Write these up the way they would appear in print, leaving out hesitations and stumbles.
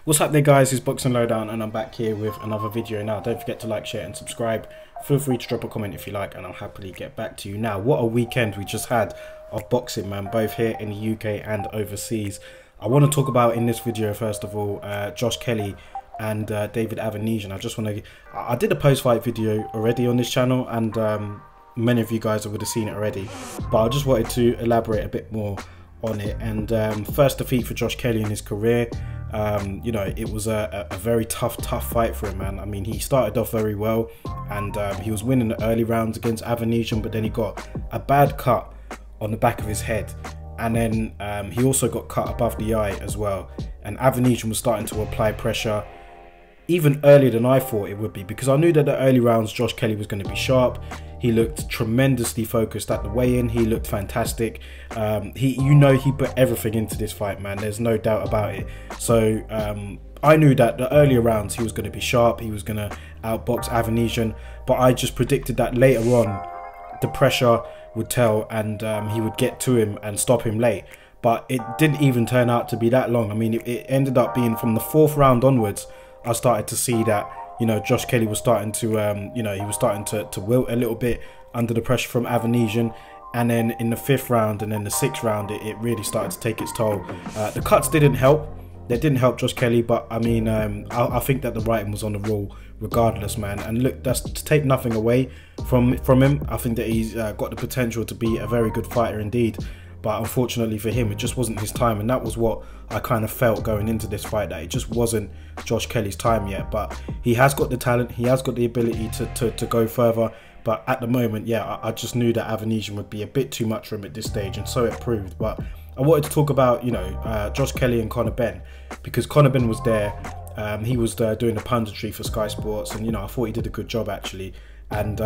What's up there guys, it's Boxing Lowdown and I'm back here with another video now. Don't forget to like, share and subscribe. Feel free to drop a comment if you like and I'll happily get back to you. Now, what a weekend we just had of boxing, man, both here in the UK and overseas. I want to talk about in this video, first of all, Josh Kelly and David Avanesian. I did a post-fight video already on this channel and many of you guys would have seen it already, but I just wanted to elaborate a bit more on it. And first defeat for Josh Kelly in his career. You know, it was a very tough fight for him, man. I mean, he started off very well and he was winning the early rounds against Avanesian, but then he got a bad cut on the back of his head, and then he also got cut above the eye as well, and Avanesian was starting to apply pressure even earlier than I thought it would be, because I knew that the early rounds Josh Kelly was going to be sharp. He looked tremendously focused at the weigh-in. He looked fantastic. He put everything into this fight, man. There's no doubt about it. So I knew that the earlier rounds he was going to be sharp. He was going to outbox Avanesian, but I just predicted that later on the pressure would tell and he would get to him and stop him late. But it didn't even turn out to be that long. I mean, it ended up being from the 4th round onwards, I started to see that, you know, Josh Kelly was starting to, you know, he was starting to wilt a little bit under the pressure from Avanesian. And then in the 5th round and then the 6th round, it really started to take its toll. The cuts didn't help. They didn't help Josh Kelly, but I mean, I think that the writing was on the wall regardless, man. And look, that's to take nothing away from him. I think that he's got the potential to be a very good fighter indeed. But unfortunately for him, it just wasn't his time, and that was what I kind of felt going into this fight, that it just wasn't Josh Kelly's time yet. But he has got the talent, he has got the ability to go further. But at the moment, yeah, I just knew that Avanesian would be a bit too much for him at this stage, and so it proved. But I wanted to talk about, you know, Josh Kelly and Conor Benn, because Conor Benn was there. He was doing the punditry for Sky Sports, and, you know, I thought he did a good job actually. And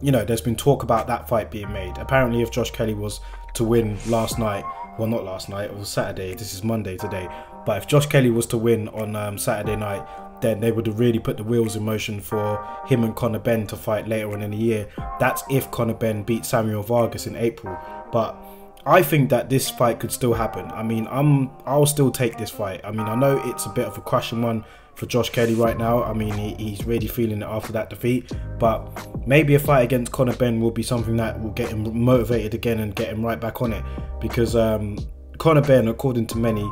you know, there's been talk about that fight being made. Apparently, if Josh Kelly was to win last night, well, not last night, it was Saturday, this is Monday today, but if Josh Kelly was to win on Saturday night, then they would have really put the wheels in motion for him and Conor Benn to fight later on in the year. That's if Conor Benn beat Samuel Vargas in April. But I think that this fight could still happen. I mean, I'll still take this fight. I mean, I know it's a bit of a crushing one for Josh Kelly right now. I mean, he's really feeling it after that defeat, but maybe a fight against Conor Benn will be something that will get him motivated again and get him right back on it, because Conor Benn, according to many,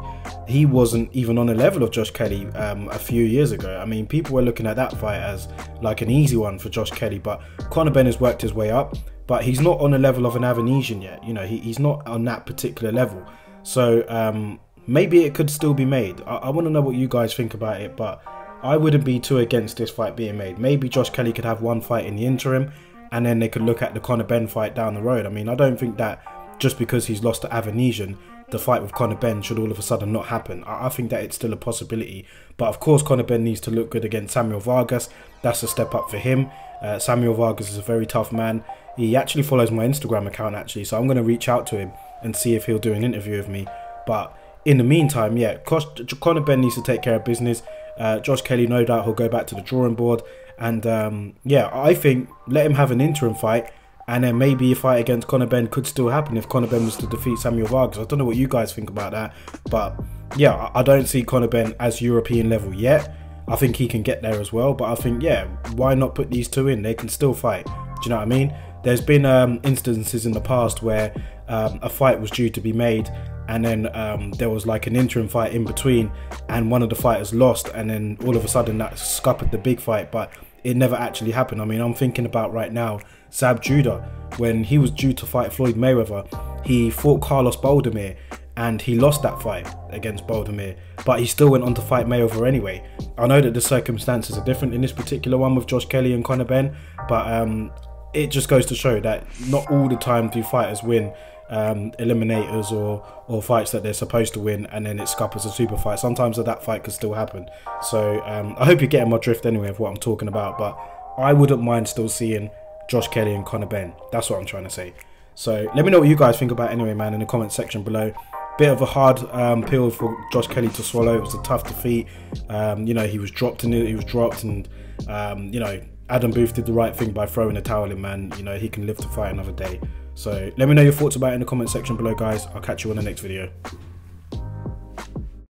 he wasn't even on the level of Josh Kelly a few years ago. I mean, people were looking at that fight as like an easy one for Josh Kelly, but Conor Benn has worked his way up, but he's not on the level of an Avanesian yet. You know, he's not on that particular level. So maybe it could still be made. I want to know what you guys think about it, but I wouldn't be too against this fight being made. Maybe Josh Kelly could have one fight in the interim, and then they could look at the Conor Benn fight down the road. I mean, I don't think that just because he's lost to Avanesian, the fight with Conor Benn should all of a sudden not happen. I think that it's still a possibility. But of course, Conor Benn needs to look good against Samuel Vargas. That's a step up for him. Samuel Vargas is a very tough man. He actually follows my Instagram account, actually, so I'm going to reach out to him and see if he'll do an interview with me. But in the meantime, yeah, Conor Benn needs to take care of business. Josh Kelly, no doubt he'll go back to the drawing board. And yeah, I think let him have an interim fight, and then maybe a fight against Conor Benn could still happen if Conor Benn was to defeat Samuel Vargas. I don't know what you guys think about that, but yeah, I don't see Conor Benn as European level yet. I think he can get there as well, but I think, yeah, why not put these two in? They can still fight. Do you know what I mean? There's been instances in the past where a fight was due to be made, and then there was like an interim fight in between, and one of the fighters lost, and then all of a sudden that scuppered the big fight, but it never actually happened. I mean, I'm thinking about right now, Zab Judah, when he was due to fight Floyd Mayweather, he fought Carlos Baldomir, and he lost that fight against Baldomir, but he still went on to fight Mayweather anyway. I know that the circumstances are different in this particular one with Josh Kelly and Conor Benn, but it just goes to show that not all the time do fighters win eliminators or fights that they're supposed to win, and then it scuppers a super fight. Sometimes that fight could still happen. So I hope you're getting my drift anyway of what I'm talking about, but I wouldn't mind still seeing Josh Kelly and Conor Benn. That's what I'm trying to say. So let me know what you guys think about anyway, man, in the comment section below. Bit of a hard pill for Josh Kelly to swallow. It was a tough defeat. You know, he was dropped, and you know, Adam Booth did the right thing by throwing the towel in, man. You know, he can live to fight another day. So let me know your thoughts about it in the comment section below, guys. I'll catch you on the next video.